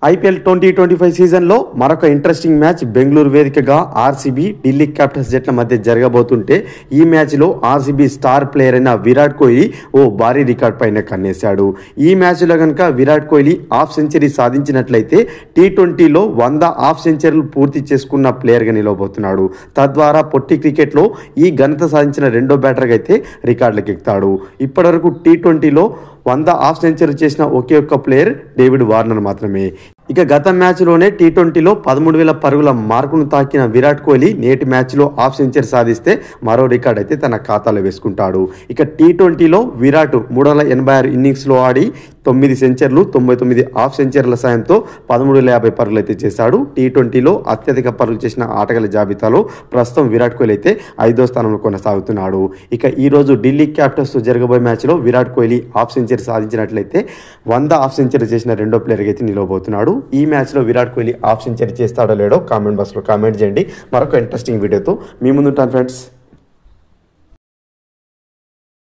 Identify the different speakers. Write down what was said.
Speaker 1: IPL 2025 సీజన్లో మరొక interesting match Bengaluru వేదికగా ఆర్సీబీ ఢిల్లీ క్యాపిటల్స్ జట్ల మధ్య జరగబోతుంటే ఈ మ్యాచ్లో ఆర్సీబీ స్టార్ ప్లేయర్ అయిన విరాట్ కోహ్లీ ఓ భారీ రికార్డ్ పైన కన్నేశాడు. ఈ మ్యాచ్లో కనుక విరాట్ కోహ్లీ హాఫ్ సెంచరీ సాధించినట్లయితే టీ20లో 100 హాఫ్ సెంచరీలు పూర్తి చేసుకున్న ప్లేయర్గా నిలవబోతున్నాడు. తద్వారా పొట్టి క్రికెట్లో ఈ ఘనత సాధించిన రెండో బ్యాటర్గా అయితే రికార్డులకు ఎక్కుతాడు. ఇప్పటివరకు టీ20లో 100 హాఫ్ సెంచరీ చేసిన ఒకే ఒక్క ప్లేయర్ డేవిడ్ వార్నర్ మాత్రమే. ఇక గత మ్యాచ్లోనే టీ20లో 13,000 పరుగుల మార్కును తాకిన విరాట్ కోహ్లీ నేటి మ్యాచ్లో హాఫ్ సెంచరీ సాధిస్తే మరో రికార్డ్ అయితే తన ఖాతాలో వేసుకుంటాడు. ఇక టీ20లో విరాట్ 386 ఇన్నింగ్స్లో ఆడి 9 సెంచరీలు 99 హాఫ్ సెంచరీల సాయంతో 1350 పరుగులు అయితే చేశాడు. టీ20లో అత్యధిక పరుగులు చేసిన ఆటగాళ్ల జాబితాలో ప్రస్తుతం విరాట్ కోహ్లీ అయితే 5వ స్థానంలో కొనసాగుతున్నాడు. ఇక ఈరోజు ఢిల్లీ క్యాపిటల్స్ జరగబోయే మ్యాచ్లో విరాట్ కోహ్లీ హాఫ్ సెంచరీ సాధించినట్లయితే 100 హాఫ్ సెంచరీ చేసిన రెండో ప్లేయర్గా అయితే నిలవబోతున్నాడు. ఈ మ్యాచ్లో విరాట్ కోహ్లీ హాఫ్ సెంచరీ చేస్తాడో లేడో కామెంట్ బాక్స్లో కామెంట్ చేయండి. మరొక ఇంట్రెస్టింగ్ వీడియోతో మీ ముందుంటాను ఫ్రెండ్స్.